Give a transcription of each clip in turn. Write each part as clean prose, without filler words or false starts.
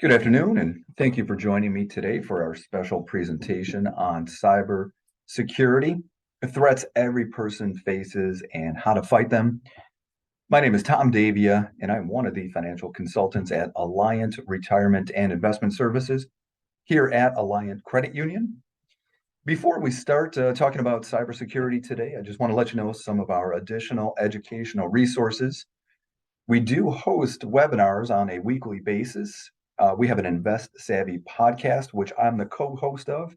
Good afternoon, and thank you for joining me today for our special presentation on cyber security, the threats every person faces, and how to fight them. My name is Tom Davia, and I'm one of the financial consultants at Alliant Retirement and Investment Services here at Alliant Credit Union. Before we start talking about cybersecurity today, I just want to let you know some of our additional educational resources. We do host webinars on a weekly basis. We have an Invest Savvy podcast, which I'm the co-host of.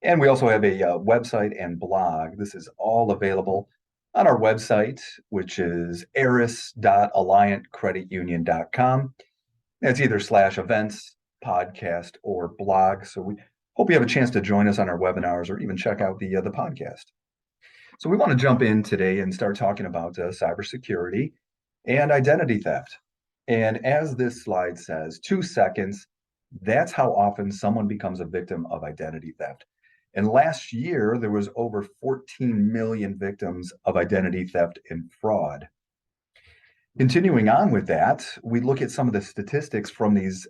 And we also have a website and blog. This is all available on our website, which is ARIS.Alliant That's either /events, podcast, or blog. So we hope you have a chance to join us on our webinars or even check out the podcast. So we want to jump in today and start talking about cybersecurity and identity theft. And as this slide says, 2 seconds, that's how often someone becomes a victim of identity theft. And last year, there was over 14 million victims of identity theft and fraud. Continuing on with that, we look at some of the statistics from these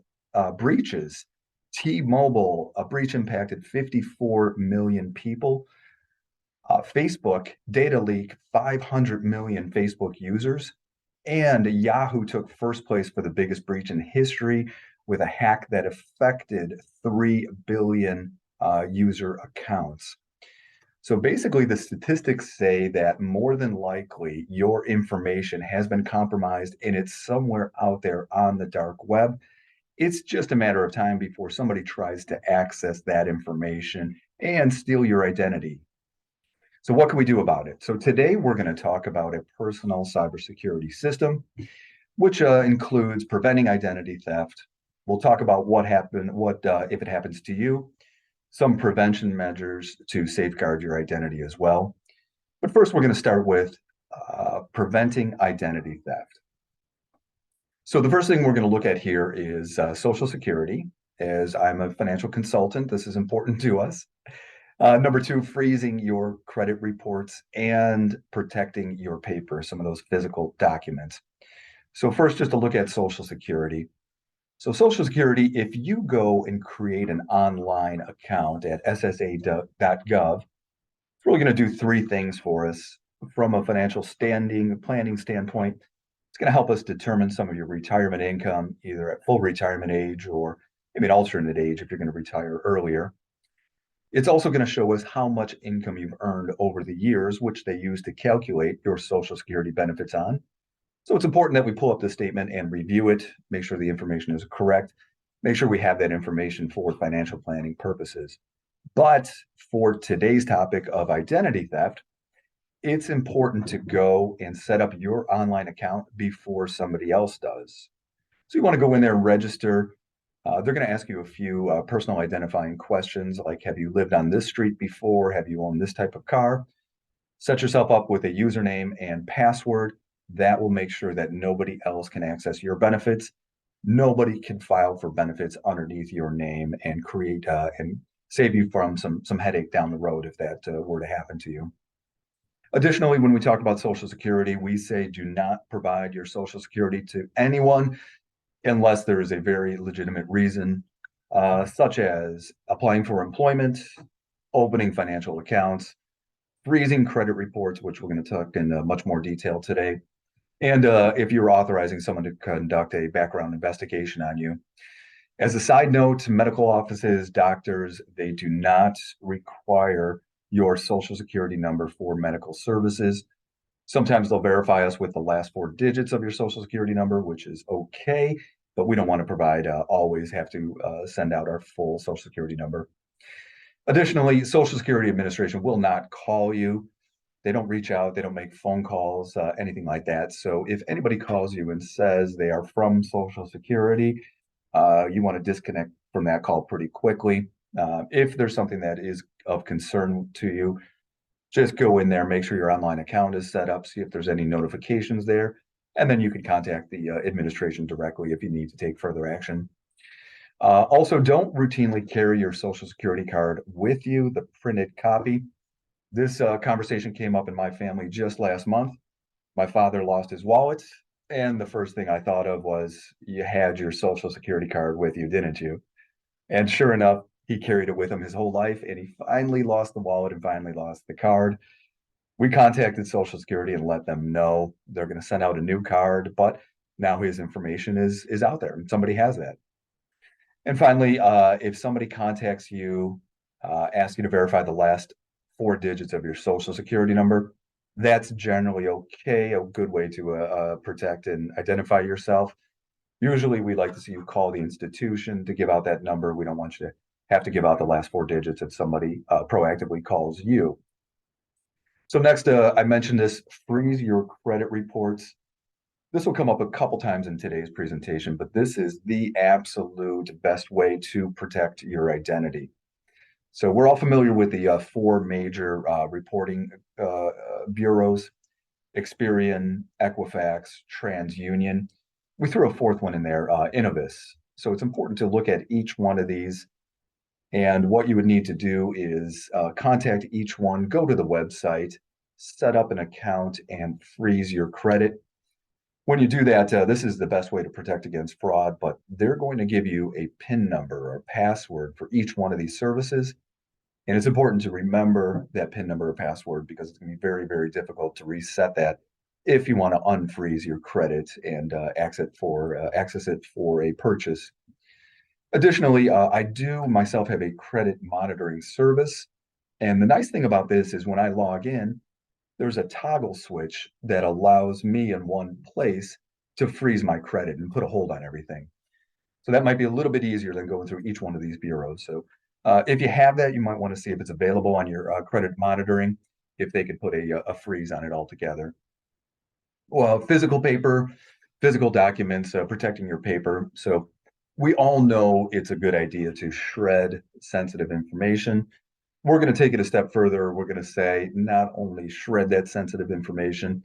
breaches. T-Mobile, a breach impacted 54 million people. Facebook, data leak, 500 million Facebook users. And Yahoo took first place for the biggest breach in history with a hack that affected 3 billion user accounts. So basically, the statistics say that more than likely your information has been compromised and it's somewhere out there on the dark web. It's just a matter of time before somebody tries to access that information and steal your identity. So what can we do about it? So today we're going to talk about a personal cybersecurity system, which includes preventing identity theft. We'll talk about what if it happens to you, some prevention measures to safeguard your identity as well. But first, we're going to start with preventing identity theft. So the first thing we're going to look at here is Social Security. As I'm a financial consultant, this is important to us. Number 2, freezing your credit reports and protecting your paper, some of those physical documents. So first, just to look at Social Security. So Social Security, if you go and create an online account at ssa.gov, it's really going to do 3 things for us from a financial planning standpoint. It's going to help us determine some of your retirement income, either at full retirement age or maybe an alternate age if you're going to retire earlier. It's also going to show us how much income you've earned over the years, which they use to calculate your Social Security benefits on. So it's important that we pull up the statement and review it, make sure the information is correct, make sure we have that information for financial planning purposes. But for today's topic of identity theft, it's important to go and set up your online account before somebody else does. So you want to go in there and register. They're going to ask you a few personal identifying questions like, have you lived on this street before? Have you owned this type of car? Set yourself up with a username and password. That will make sure that nobody else can access your benefits. Nobody can file for benefits underneath your name and create and save you from some headache down the road if that were to happen to you. Additionally, when we talk about Social Security, we say do not provide your Social Security to anyone unless there is a very legitimate reason, such as applying for employment, opening financial accounts, freezing credit reports, which we're going to talk in much more detail today, and if you're authorizing someone to conduct a background investigation on you. As a side note, medical offices, doctors, they do not require your Social Security number for medical services. Sometimes they'll verify us with the last 4 digits of your Social Security number, which is okay, but we don't want to provide, always have to send out our full Social Security number. Additionally, Social Security Administration will not call you. They don't reach out, they don't make phone calls, anything like that. So if anybody calls you and says they are from Social Security, you want to disconnect from that call pretty quickly. If there's something that is of concern to you, just go in there, make sure your online account is set up, see if there's any notifications there, and then you can contact the administration directly if you need to take further action. Also, don't routinely carry your Social Security card with you, the printed copy. This conversation came up in my family just last month. My father lost his wallet And the first thing I thought of was you had your social security card with you, didn't you? And sure enough, he carried it with him his whole life, and he finally lost the wallet and finally lost the card. We contacted Social Security and let them know they're going to send out a new card, but now his information is out there and somebody has that. And finally, if somebody contacts you, asks you to verify the last four digits of your Social Security number, that's generally okay, a good way to protect and identify yourself. Usually, we like to see you call the institution to give out that number. We don't want you to have to give out the last four digits if somebody proactively calls you. So next, I mentioned this, freeze your credit reports. This will come up a couple times in today's presentation, but this is the absolute best way to protect your identity. So we're all familiar with the four major reporting bureaus: Experian, Equifax, TransUnion. We threw a fourth one in there, Innovis. So it's important to look at each one of these. And what you would need to do is contact each one, go to the website, set up an account, and freeze your credit. When you do that, this is the best way to protect against fraud, but they're going to give you a PIN number or password for each one of these services. And it's important to remember that PIN number or password because it's going to be very, very difficult to reset that if you want to unfreeze your credit and access it for a purchase. Additionally, I do myself have a credit monitoring service. And the nice thing about this is when I log in, there's a toggle switch that allows me in one place to freeze my credit and put a hold on everything. So that might be a little bit easier than going through each one of these bureaus. So if you have that, you might want to see if it's available on your credit monitoring, if they could put a freeze on it altogether. Well, physical paper, physical documents, protecting your paper. So we all know it's a good idea to shred sensitive information. We're going to take it a step further. We're going to say not only shred that sensitive information,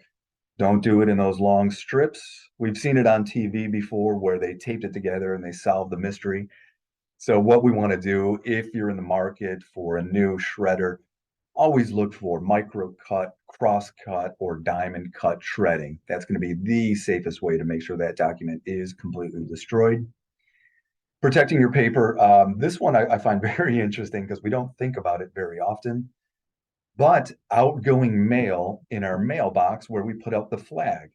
don't do it in those long strips. We've seen it on TV before where they taped it together and they solved the mystery. So, what we want to do if you're in the market for a new shredder, always look for micro cut, cross cut, or diamond cut shredding. That's going to be the safest way to make sure that document is completely destroyed. Protecting your paper. This one I find very interesting because we don't think about it very often. But outgoing mail in our mailbox where we put out the flag.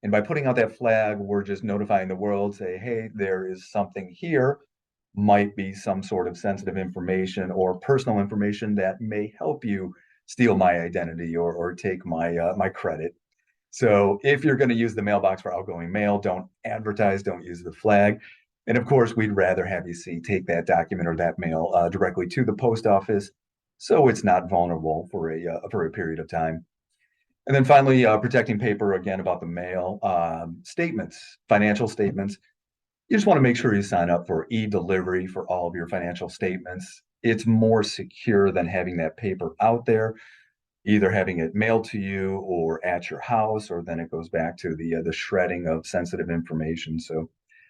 And by putting out that flag, we're just notifying the world, say, hey, there is something here, might be some sort of sensitive information or personal information that may help you steal my identity or take my credit. So if you're going to use the mailbox for outgoing mail, don't advertise, don't use the flag. And of course, we'd rather have you take that document or that mail directly to the post office, so it's not vulnerable for a period of time. And then finally, protecting paper again about the mail statements, financial statements. You just want to make sure you sign up for e-delivery for all of your financial statements. It's more secure than having that paper out there, either having it mailed to you or at your house, or then it goes back to the shredding of sensitive information. So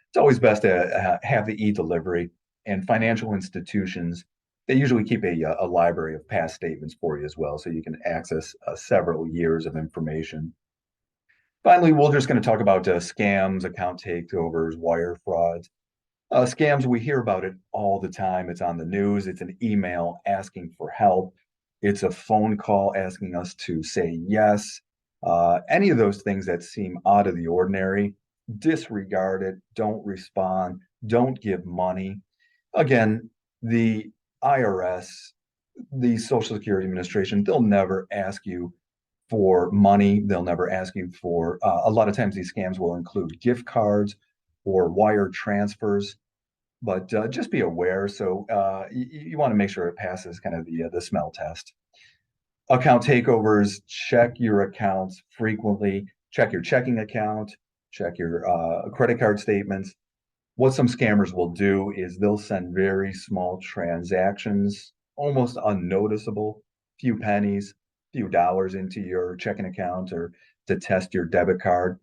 it's always best to have the e-delivery. And financial institutions, they usually keep a library of past statements for you as well, so you can access several years of information. Finally, we're just going to talk about scams, account takeovers, wire frauds. Scams, we hear about it all the time. It's on the news. It's an email asking for help. It's a phone call asking us to say yes. Any of those things that seem out of the ordinary, disregard it. Don't respond. Don't give money. Again, the IRS, the Social Security Administration, they'll never ask you for money. They'll never ask you for, a lot of times these scams will include gift cards or wire transfers, but just be aware. So you want to make sure it passes kind of the smell test. Account takeovers, check your accounts frequently, check your checking account, check your credit card statements. What some scammers will do is they'll send very small transactions, almost unnoticeable, few pennies, few dollars into your checking account or to test your debit card.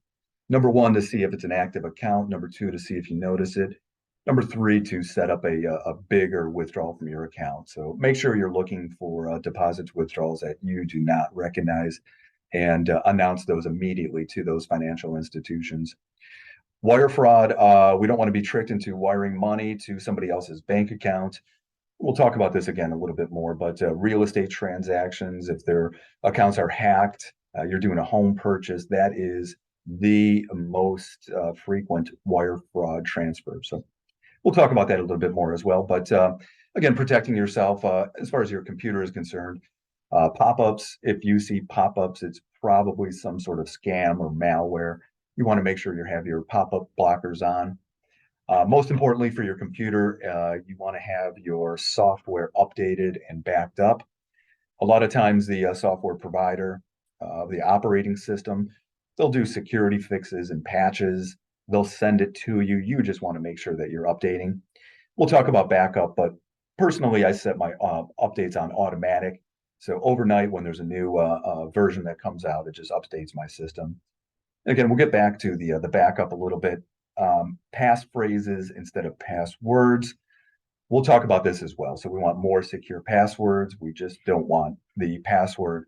Number one, to see if it's an active account. Number two, to see if you notice it. Number three, to set up a bigger withdrawal from your account. So make sure you're looking for deposits, withdrawals that you do not recognize. and announce those immediately to those financial institutions. Wire fraud, we don't want to be tricked into wiring money to somebody else's bank account. We'll talk about this again a little bit more, but real estate transactions, if their accounts are hacked, you're doing a home purchase, that is the most frequent wire fraud transfer. So we'll talk about that a little bit more as well. But again, protecting yourself as far as your computer is concerned. Pop-ups, if you see pop-ups, it's probably some sort of scam or malware. You want to make sure you have your pop-up blockers on. Most importantly for your computer, you want to have your software updated and backed up. A lot of times the software provider, the operating system, they'll do security fixes and patches. They'll send it to you. You just want to make sure that you're updating. We'll talk about backup, but personally, I set my updates on automatic. So overnight, when there's a new version that comes out, it just updates my system. Again, we'll get back to the backup a little bit. Passphrases instead of passwords. We'll talk about this as well. So we want more secure passwords. We just don't want the password,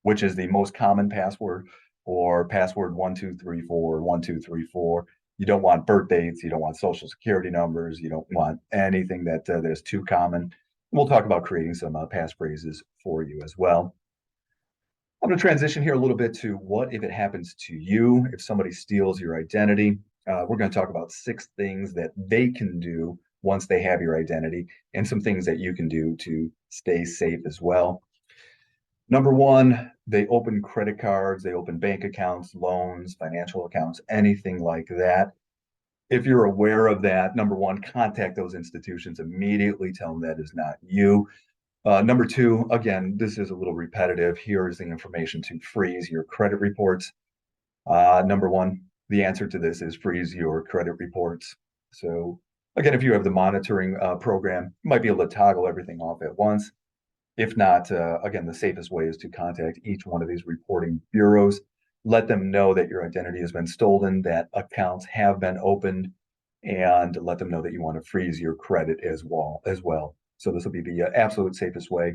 which is the most common password, or password 1234, 1234. You don't want birth dates. You don't want social security numbers. You don't want anything that is too common. We'll talk about creating some passphrases for you as well. I'm going to transition here a little bit to what if it happens to you, if somebody steals your identity. We're going to talk about 6 things that they can do once they have your identity, and some things that you can do to stay safe as well. Number 1, they open credit cards, they open bank accounts, loans, financial accounts, anything like that. If you're aware of that, number 1, contact those institutions immediately. Tell them that is not you. Number 2, again, this is a little repetitive. Here is the information to freeze your credit reports. Number 1, the answer to this is freeze your credit reports. So again, if you have the monitoring program, you might be able to toggle everything off at once. If not, again, the safest way is to contact each one of these reporting bureaus. Let them know that your identity has been stolen, that accounts have been opened, and let them know that you want to freeze your credit as well. So this will be the absolute safest way.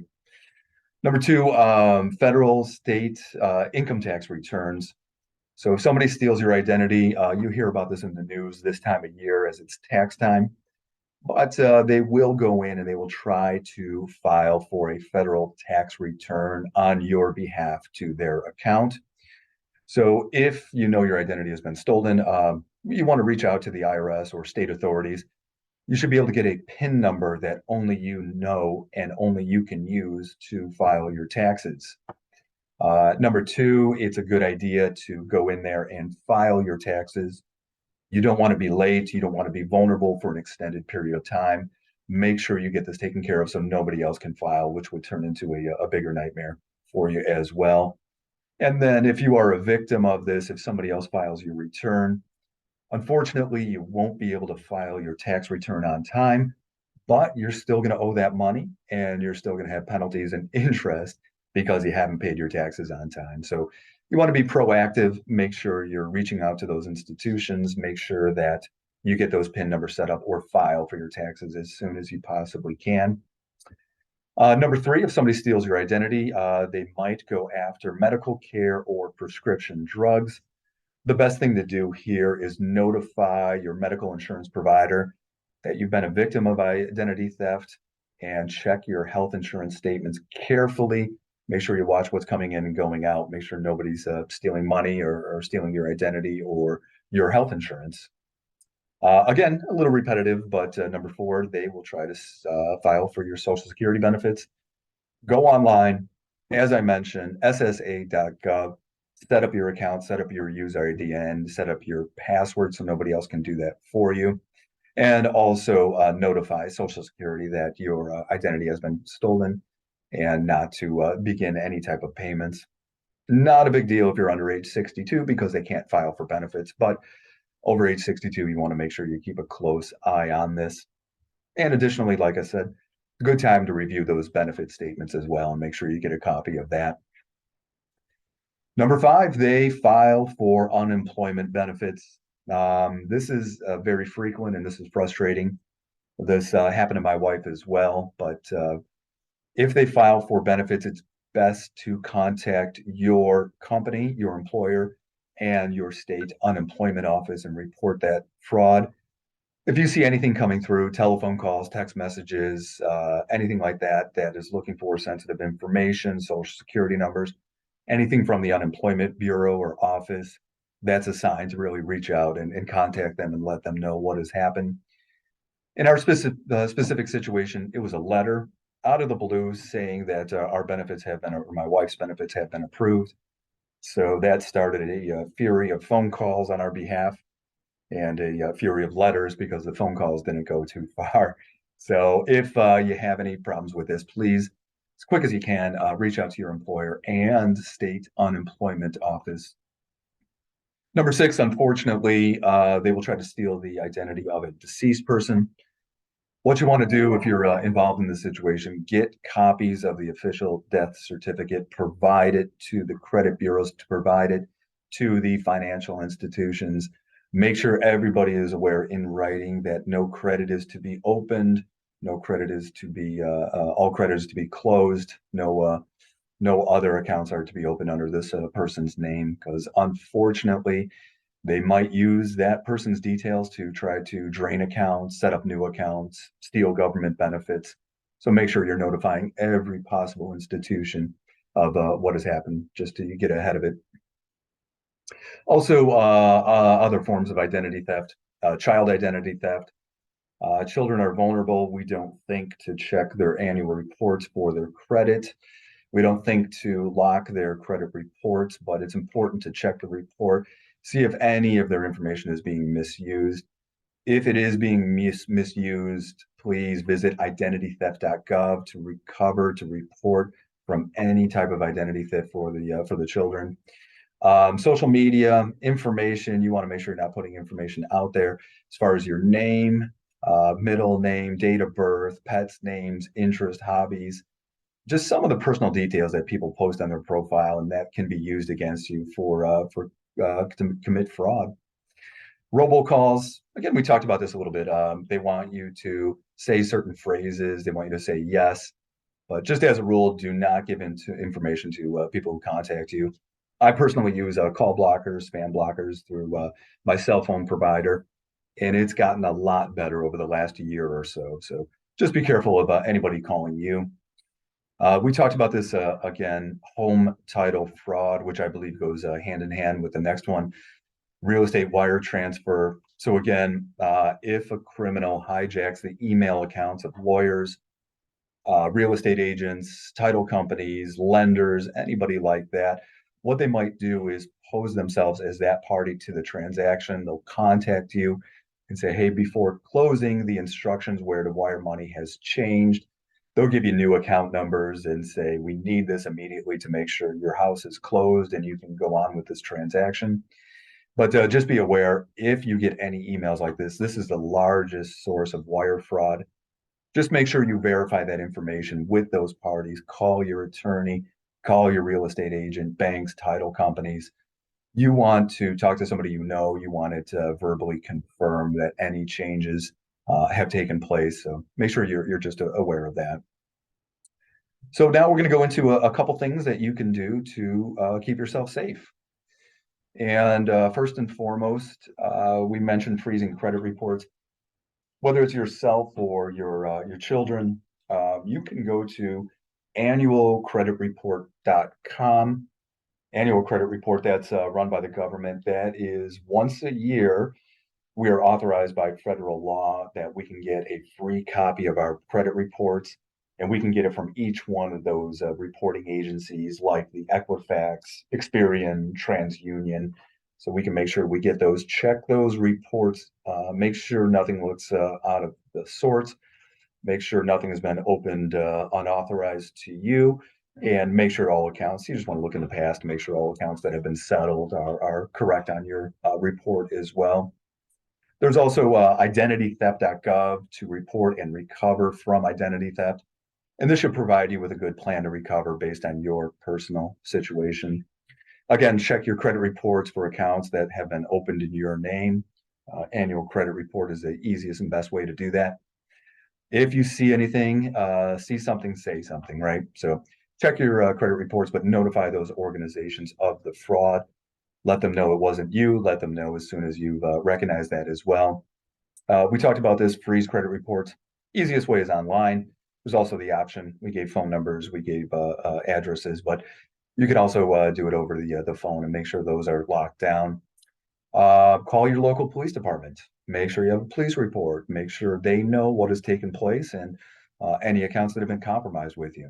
Number 2, federal, state income tax returns. So if somebody steals your identity, you hear about this in the news this time of year as it's tax time. But they will go in and they will try to file for a federal tax return on your behalf to their account. So if you know your identity has been stolen, you want to reach out to the IRS or state authorities. You should be able to get a PIN number that only you know and only you can use to file your taxes. Number 2, it's a good idea to go in there and file your taxes. You don't want to be late. You don't want to be vulnerable for an extended period of time. Make sure you get this taken care of so nobody else can file, which would turn into a bigger nightmare for you as well. And then if you are a victim of this, if somebody else files your return, unfortunately, you won't be able to file your tax return on time, but you're still going to owe that money and you're still going to have penalties and interest because you haven't paid your taxes on time. So you want to be proactive, make sure you're reaching out to those institutions, make sure that you get those PIN numbers set up or file for your taxes as soon as you possibly can. Number 3, if somebody steals your identity, they might go after medical care or prescription drugs. The best thing to do here is notify your medical insurance provider that you've been a victim of identity theft and check your health insurance statements carefully. Make sure you watch what's coming in and going out. Make sure nobody's stealing money or stealing your identity or your health insurance. Again, a little repetitive, but number 4, they will try to file for your Social Security benefits. Go online, as I mentioned, ssa.gov, set up your account, set up your user ID, and set up your password so nobody else can do that for you. And also notify Social Security that your identity has been stolen and not to begin any type of payments. Not a big deal if you're under age 62 because they can't file for benefits, but over age 62, you want to make sure you keep a close eye on this. And additionally, like I said, a good time to review those benefit statements as well and make sure you get a copy of that. Number 5, they file for unemployment benefits. This is very frequent and this is frustrating. This happened to my wife as well, but if they file for benefits, it's best to contact your company, your employer, and your state unemployment office and report that fraud. If you see anything coming through, telephone calls, text messages, anything like that, that is looking for sensitive information, social security numbers, anything from the unemployment bureau or office, that's a sign to really reach out and contact them and let them know what has happened. In our specific situation, it was a letter out of the blue saying that our benefits have been, or my wife's benefits have been approved. So that started a fury of phone calls on our behalf and a fury of letters because the phone calls didn't go too far. So if you have any problems with this, please, as quick as you can, reach out to your employer and state unemployment office. Number six, unfortunately, they will try to steal the identity of a deceased person. What you want to do if you're involved in this situation, get copies of the official death certificate, provide it to the credit bureaus, to provide it to the financial institutions. Make sure everybody is aware in writing that no credit is to be opened, no credit is to be, all credit is to be closed, no other accounts are to be opened under this person's name, because unfortunately, they might use that person's details to try to drain accounts, set up new accounts, steal government benefits. So make sure you're notifying every possible institution of what has happened just to get ahead of it. Also, other forms of identity theft, child identity theft. Children are vulnerable. We don't think to check their annual reports for their credit. We don't think to lock their credit reports, but it's important to check the report, see if any of their information is being misused. If it is being misused, please visit identitytheft.gov to recover, to report from any type of identity theft for the children. Social media information, you want to make sure you're not putting information out there as far as your name, middle name, date of birth, pets' names, interest, hobbies, just some of the personal details that people post on their profile, and that can be used against you to commit fraud. Robocalls, again, we talked about this a little bit. They want you to say certain phrases. They want you to say yes, but just as a rule, do not give into information to people who contact you. I personally use call blockers, spam blockers through my cell phone provider, and it's gotten a lot better over the last year or so. So just be careful of anybody calling you. We talked about this again, home title fraud, which I believe goes hand in hand with the next one, real estate wire transfer. So again, if a criminal hijacks the email accounts of lawyers, real estate agents, title companies, lenders, anybody like that, what they might do is pose themselves as that party to the transaction. They'll contact you and say, hey, before closing, the instructions where to wire money has changed. They'll give you new account numbers and say, we need this immediately to make sure your house is closed and you can go on with this transaction. But just be aware, if you get any emails like this is the largest source of wire fraud. Just make sure you verify that information with those parties. Call your attorney, call your real estate agent, banks, title companies. You want to talk to somebody you know, you want it to verbally confirm that any changes have taken place. So make sure you're just aware of that. So now we're going to go into a couple things that you can do to keep yourself safe. And first and foremost, we mentioned freezing credit reports. Whether it's yourself or your children, you can go to annualcreditreport.com. Annual credit report, that's run by the government. That is once a year. We are authorized by federal law that we can get a free copy of our credit reports, and we can get it from each one of those reporting agencies like the Equifax, Experian, TransUnion. So we can make sure we get those, check those reports, make sure nothing looks out of the sorts, make sure nothing has been opened unauthorized to you, and make sure all accounts, you just want to look in the past to make sure all accounts that have been settled are correct on your report as well. There's also identitytheft.gov to report and recover from identity theft. And this should provide you with a good plan to recover based on your personal situation. Again, check your credit reports for accounts that have been opened in your name. Annual credit report is the easiest and best way to do that. If you see anything, see something, say something, right? So check your credit reports, but notify those organizations of the fraud. Let them know it wasn't you. Let them know as soon as you've recognized that as well. We talked about this, freeze credit reports. Easiest way is online. There's also the option. We gave phone numbers, we gave addresses, but you can also do it over the phone and make sure those are locked down. Call your local police department. Make sure you have a police report. Make sure they know what has taken place and any accounts that have been compromised with you.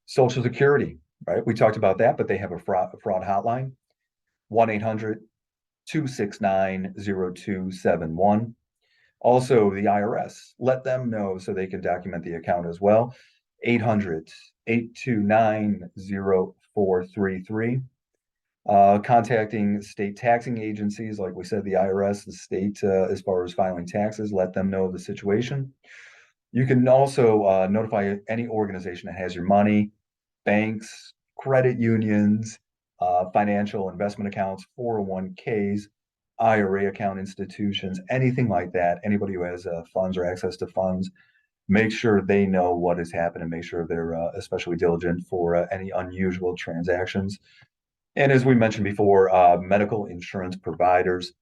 Social Security, right? We talked about that, but they have a fraud hotline, 1-800-269-0271. Also, the IRS, let them know so they can document the account as well. 800-829-0433. Contacting state taxing agencies, like we said, the IRS, the state, as far as filing taxes, let them know of the situation. You can also notify any organization that has your money, banks, credit unions, financial investment accounts, 401ks, IRA account institutions, anything like that. Anybody who has funds or access to funds, make sure they know what has happened and make sure they're especially diligent for any unusual transactions. And as we mentioned before, medical insurance providers,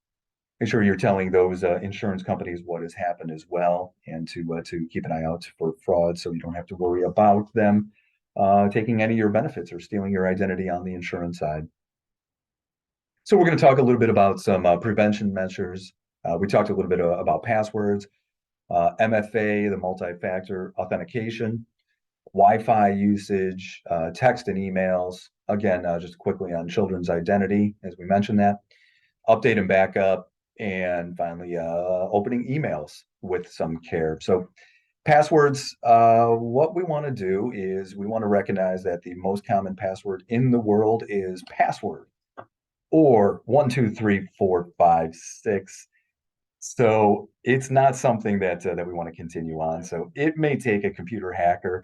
make sure you're telling those insurance companies what has happened as well, and to keep an eye out for fraud, so you don't have to worry about them taking any of your benefits or stealing your identity on the insurance side. So we're going to talk a little bit about some prevention measures. We talked a little bit about passwords, MFA, the multi-factor authentication, Wi-Fi usage, text and emails. Again, just quickly on children's identity, as we mentioned that, update and backup, and finally, opening emails with some care. So passwords, what we want to do is we want to recognize that the most common password in the world is password, or 1 2 3 4 5 6. So it's not something that we want to continue on. So it may take a computer hacker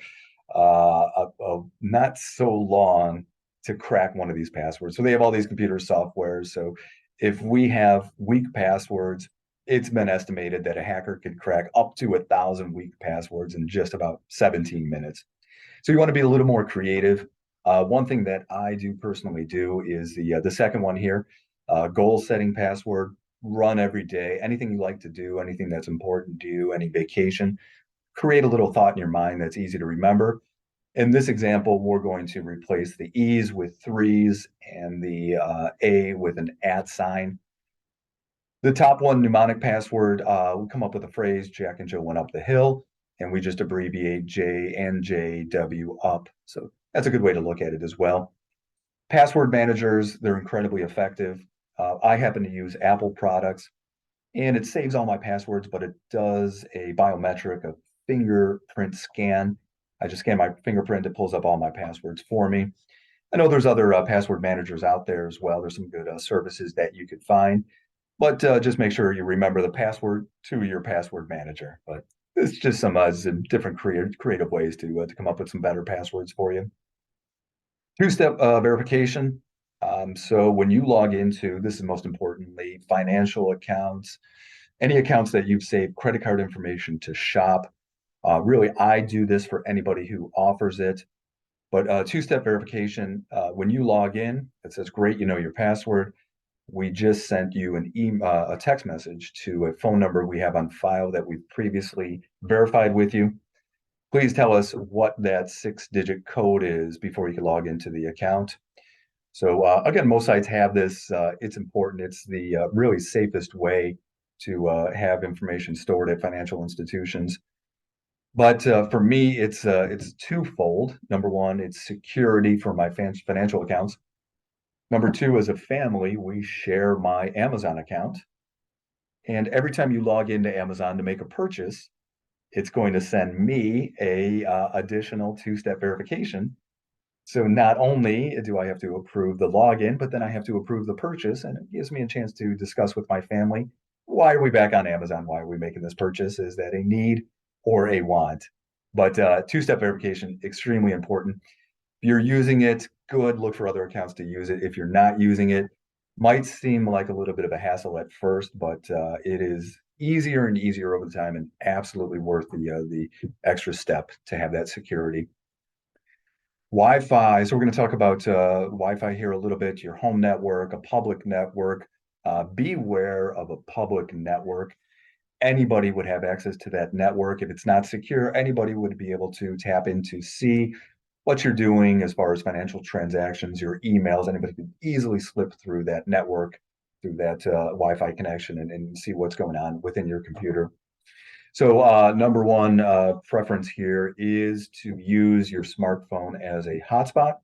not so long to crack one of these passwords. So they have all these computer softwares. So if we have weak passwords, it's been estimated that a hacker could crack up to 1,000 weak passwords in just about 17 minutes. So you want to be a little more creative. One thing that I do personally do is the second one here, goal setting password. Run every day. Anything you like to do, anything that's important to you, any vacation, create a little thought in your mind that's easy to remember. In this example, we're going to replace the E's with threes and the A with an @ sign. The top one, mnemonic password, we come up with a phrase, Jack and Jill went up the hill, and we just abbreviate J and JW up. So that's a good way to look at it as well. Password managers, they're incredibly effective. I happen to use Apple products, and it saves all my passwords, but it does a biometric, a fingerprint scan. I just scan my fingerprint, it pulls up all my passwords for me. I know there's other password managers out there as well. There's some good services that you could find, but just make sure you remember the password to your password manager. But it's just some different creative ways to come up with some better passwords for you. Two-step verification. So when you log into, this is most importantly, financial accounts, any accounts that you've saved credit card information to shop. Really, I do this for anybody who offers it. But two-step verification, when you log in, it says, great, you know your password. We just sent you a text message to a phone number we have on file that we've previously verified with you. Please tell us what that 6-digit code is before you can log into the account. So again, most sites have this. It's important. It's the really safest way to have information stored at financial institutions. But for me, it's twofold. Number one, it's security for my financial accounts. Number two, as a family, we share my Amazon account. And every time you log into Amazon to make a purchase, it's going to send me a additional two-step verification. So not only do I have to approve the login, but then I have to approve the purchase, and it gives me a chance to discuss with my family, why are we back on Amazon? Why are we making this purchase? Is that a need or a want? But two-step verification, extremely important. If you're using it, good, look for other accounts to use it. If you're not using it, might seem like a little bit of a hassle at first, but it is easier and easier over the time and absolutely worth the extra step to have that security. Wi-Fi. So we're going to talk about Wi-Fi here a little bit, your home network, a public network. Beware of a public network. Anybody would have access to that network. If it's not secure, anybody would be able to tap in to see what you're doing as far as financial transactions, your emails. Anybody could easily slip through that network, through that Wi-Fi connection, and see what's going on within your computer. So number one preference here is to use your smartphone as a hotspot.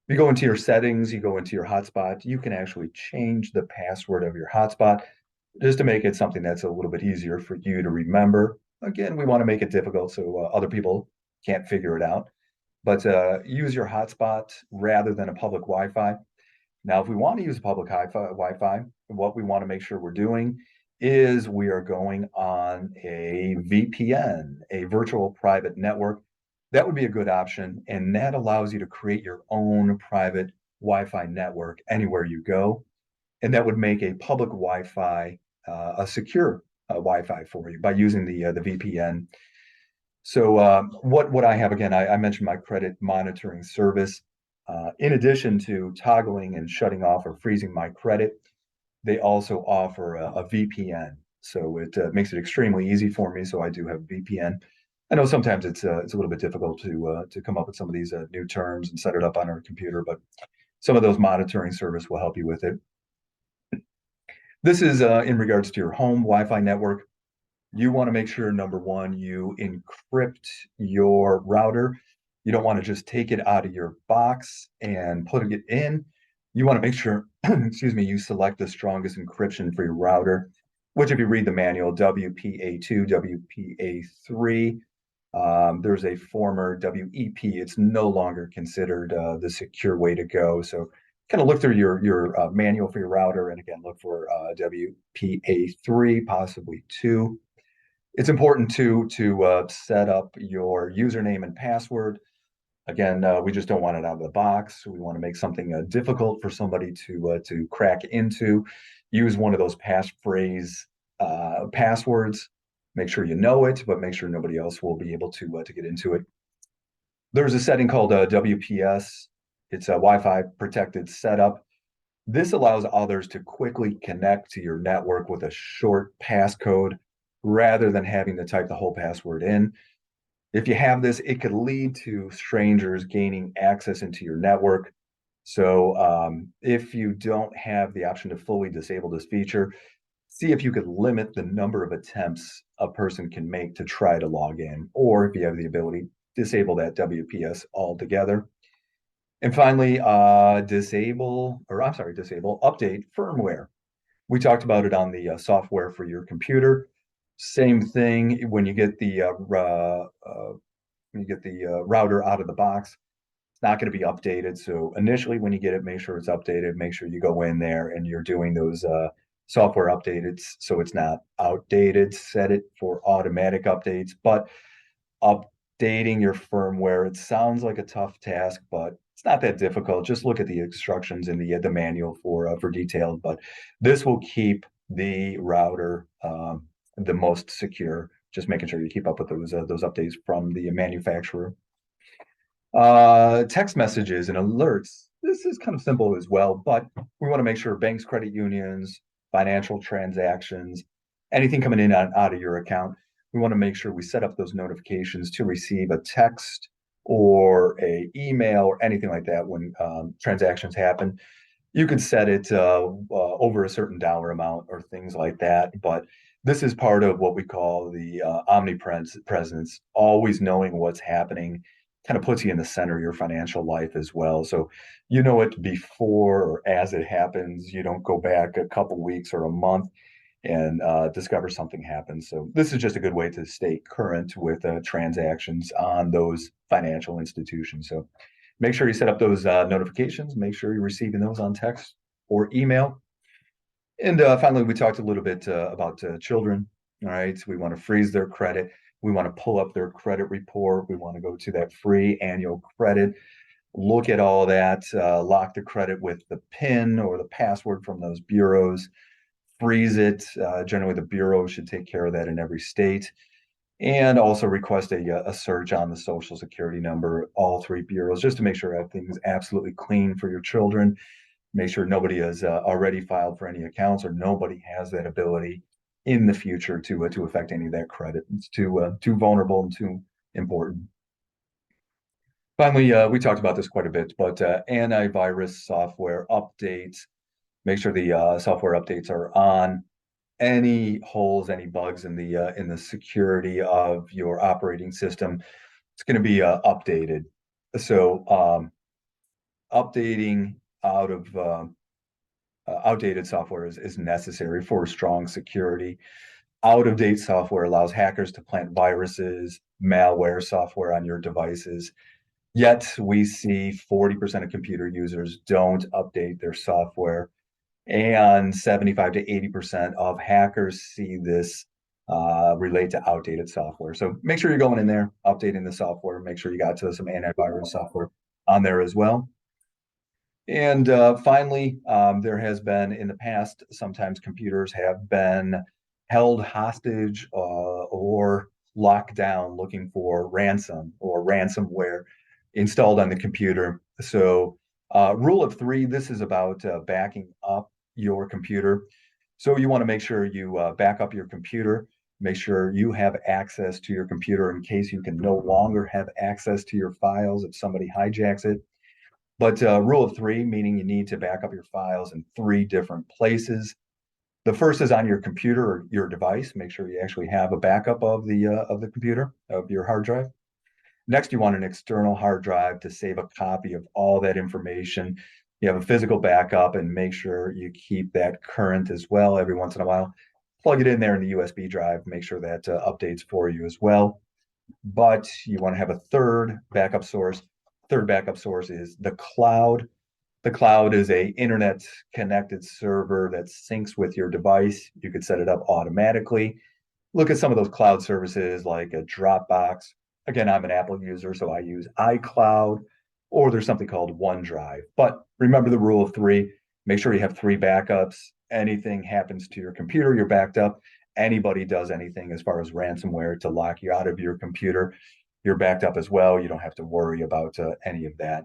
You go into your settings, you go into your hotspot, you can actually change the password of your hotspot just to make it something that's a little bit easier for you to remember. Again, we want to make it difficult so other people can't figure it out. But use your hotspot rather than a public Wi-Fi. Now, if we want to use public Wi-Fi, what we want to make sure we're doing is we are going on a VPN, a virtual private network. That would be a good option, and that allows you to create your own private Wi-Fi network anywhere you go, and that would make a public Wi-Fi a secure Wi-Fi for you by using the VPN. So what I have again, I mentioned my credit monitoring service. In addition to toggling and shutting off or freezing my credit, they also offer a VPN. So it makes it extremely easy for me. So I do have VPN. I know sometimes it's a little bit difficult to come up with some of these new terms and set it up on our computer, but some of those monitoring service will help you with it. This is in regards to your home Wi-Fi network. You want to make sure, number one, you encrypt your router. You don't want to just take it out of your box and putting it in. You want to make sure, excuse me, you select the strongest encryption for your router, which if you read the manual, WPA2, WPA3, there's a former WEP. It's no longer considered the secure way to go. So kind of look through your manual for your router, and again, look for WPA3, possibly 2. It's important to set up your username and password. Again, we just don't want it out of the box. We want to make something difficult for somebody to crack into. Use one of those passphrase passwords. Make sure you know it, but make sure nobody else will be able to get into it. There's a setting called WPS. It's a Wi-Fi protected setup. This allows others to quickly connect to your network with a short passcode rather than having to type the whole password in. If you have this, it could lead to strangers gaining access into your network. So if you don't have the option to fully disable this feature, see if you could limit the number of attempts a person can make to try to log in, or if you have the ability, disable that WPS altogether. And finally, disable update firmware. We talked about it on the software for your computer. Same thing when you get the router out of the box. It's not going to be updated. So initially, when you get it, make sure it's updated. Make sure you go in there and you're doing those software updates so it's not outdated. Set it for automatic updates, but updating your firmware. It sounds like a tough task, but it's not that difficult. Just look at the instructions in the manual for detailed. But this will keep the router the most secure. Just making sure you keep up with those updates from the manufacturer. Text messages and alerts. This is kind of simple as well, but we want to make sure banks, credit unions, financial transactions, anything coming in and out of your account, we want to make sure we set up those notifications to receive a text or a email or anything like that when transactions happen. You could set it over a certain dollar amount or things like that, but this is part of what we call the omnipresence, always knowing what's happening kind of puts you in the center of your financial life as well. So you know it before or as it happens. You don't go back a couple weeks or a month and discover something happens. So this is just a good way to stay current with transactions on those financial institutions. So make sure you set up those notifications. Make sure you're receiving those on text or email. And finally, we talked a little bit about children. All right, so we want to freeze their credit. We want to pull up their credit report. We want to go to that free annual credit, look at all that, lock the credit with the PIN or the password from those bureaus, freeze it. Generally, the bureau should take care of that in every state. and also request a search on the Social Security number, all three bureaus, just to make sure everything's absolutely clean for your children. Make sure nobody has already filed for any accounts, or nobody has that ability in the future to affect any of that credit. It's too vulnerable and too important. Finally, we talked about this quite a bit, but antivirus software updates. Make sure the software updates are on. Any holes, any bugs in the security of your operating system, it's going to be updated. So updating out of outdated software is necessary for strong security. Out-of-date software allows hackers to plant viruses, malware software on your devices. Yet we see 40% of computer users don't update their software, and 75 to 80% of hackers see this relate to outdated software. So make sure you're going in there, updating the software, make sure you got to some antivirus software on there as well. And finally, there has been in the past, sometimes computers have been held hostage or locked down looking for ransom or ransomware installed on the computer. So, rule of three, this is about backing up your computer. So, you want to make sure you back up your computer, make sure you have access to your computer in case you can no longer have access to your files if somebody hijacks it. But rule of three, meaning you need to back up your files in three different places. The first is on your computer or your device. Make sure you actually have a backup of the computer, of your hard drive. Next, you want an external hard drive to save a copy of all that information. You have a physical backup, and make sure you keep that current as well every once in a while. Plug it in there in the USB drive, make sure that updates for you as well. But you want to have a third backup source. Third backup source is the cloud. The cloud is a internet connected server that syncs with your device. You could set it up automatically. Look at some of those cloud services like a Dropbox. Again, I'm an Apple user, so I use iCloud, or there's something called OneDrive. But remember the rule of three. Make sure you have three backups. Anything happens to your computer, you're backed up. Anybody does anything as far as ransomware to lock you out of your computer, you're backed up as well. You don't have to worry about any of that.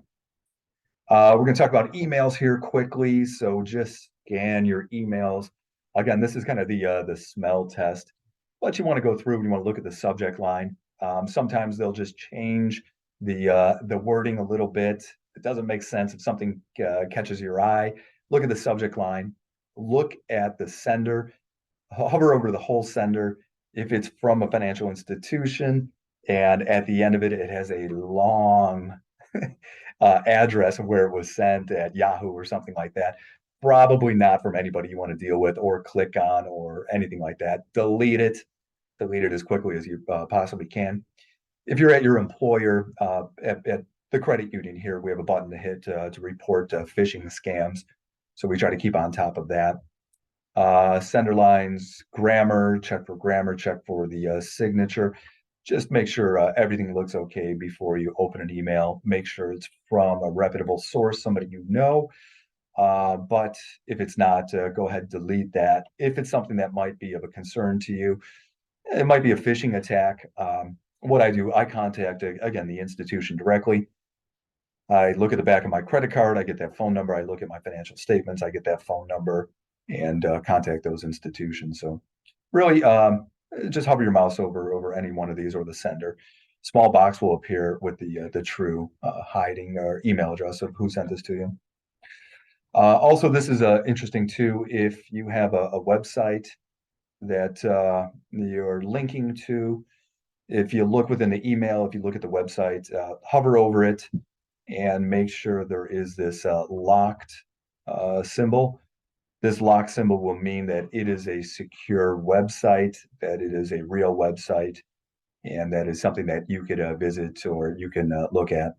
We're going to talk about emails here quickly. So just scan your emails. Again, this is kind of the smell test, but you want to go through and you want to look at the subject line. Sometimes they'll just change the wording a little bit. It doesn't make sense if something catches your eye. Look at the subject line. Look at the sender. Hover over the whole sender. If it's from a financial institution, and at the end of it, it has a long address of where it was sent at Yahoo or something like that. Probably not from anybody you want to deal with or click on or anything like that. Delete it. Delete it as quickly as you possibly can. If you're at your employer, at the credit union here, we have a button to hit to report phishing scams. So we try to keep on top of that. Sender lines, grammar, check for the signature. Just make sure everything looks okay before you open an email. Make sure it's from a reputable source, somebody you know. But if it's not, go ahead, delete that. If it's something that might be of a concern to you, it might be a phishing attack. What I do, I contact, again, the institution directly. I look at the back of my credit card, I get that phone number, I look at my financial statements, I get that phone number, and contact those institutions. So really, just hover your mouse over any one of these or the sender. Small box will appear with the true hiding or email address of who sent this to you. Also, this is interesting too. If you have a website that you're linking to, if you look within the email, if you look at the website, hover over it and make sure there is this locked symbol. This lock symbol will mean that it is a secure website, that it is a real website, and that is something that you could visit or you can look at.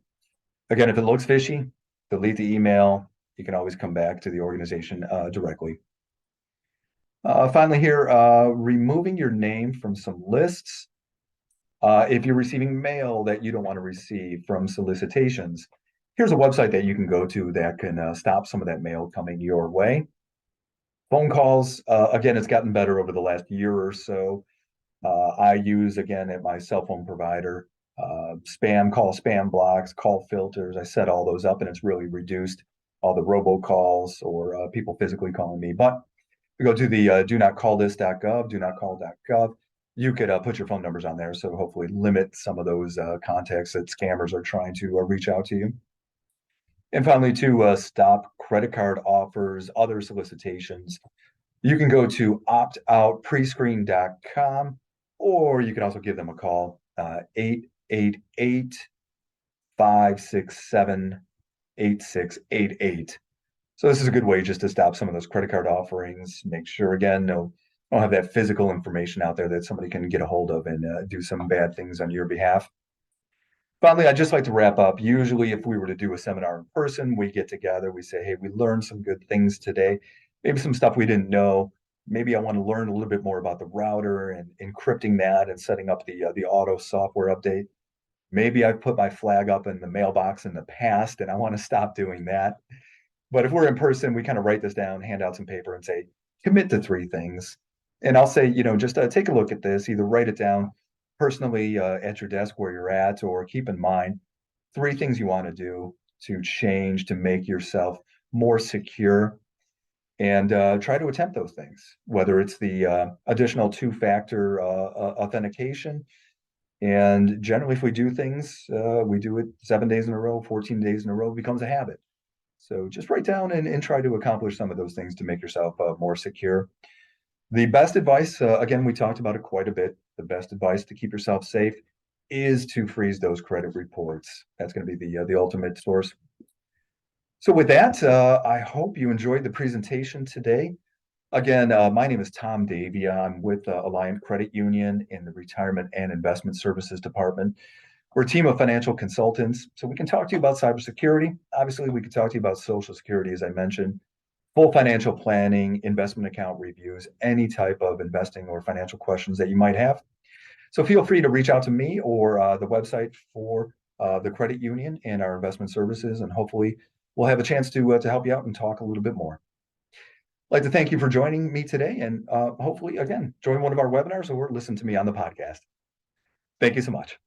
Again, if it looks fishy, delete the email. You can always come back to the organization directly. Finally here, removing your name from some lists. If you're receiving mail that you don't want to receive from solicitations, here's a website that you can go to that can stop some of that mail coming your way. Phone calls, again, it's gotten better over the last year or so. I use, again, at my cell phone provider, spam blocks, call filters. I set all those up and it's really reduced all the robocalls or people physically calling me. But we go to the do not call this.gov, do not call.gov. You could put your phone numbers on there. So hopefully limit some of those contacts that scammers are trying to reach out to you. And finally, to stop credit card offers, other solicitations, you can go to optoutprescreen.com, or you can also give them a call, 888 567 8688. So this is a good way just to stop some of those credit card offerings. Make sure, again, no, don't have that physical information out there that somebody can get a hold of and do some bad things on your behalf. Finally, I'd just like to wrap up. Usually, if we were to do a seminar in person, we get together, we say, hey, we learned some good things today, maybe some stuff we didn't know. Maybe I want to learn a little bit more about the router and encrypting that and setting up the auto software update. Maybe I've put my flag up in the mailbox in the past and I want to stop doing that. But if we're in person, we kind of write this down, hand out some paper and say, commit to three things. And I'll say, just take a look at this, either write it down personally at your desk where you're at, or keep in mind three things you want to do to change, to make yourself more secure, and try to attempt those things, whether it's the additional two-factor authentication. And generally, if we do things, we do it 7 days in a row, 14 days in a row, it becomes a habit. So just write down and try to accomplish some of those things to make yourself more secure. The best advice, again, we talked about it quite a bit. The best advice to keep yourself safe is to freeze those credit reports. That's going to be the ultimate source. So with that, I hope you enjoyed the presentation today. Again, my name is Tom Davia. I'm with Alliant Credit Union in the Retirement and Investment Services Department. We're a team of financial consultants, so we can talk to you about cybersecurity. Obviously, we can talk to you about Social Security, as I mentioned, full financial planning, investment account reviews, any type of investing or financial questions that you might have. So feel free to reach out to me or the website for the credit union and our investment services, and hopefully we'll have a chance to help you out and talk a little bit more. I'd like to thank you for joining me today, and hopefully, again, join one of our webinars or listen to me on the podcast. Thank you so much.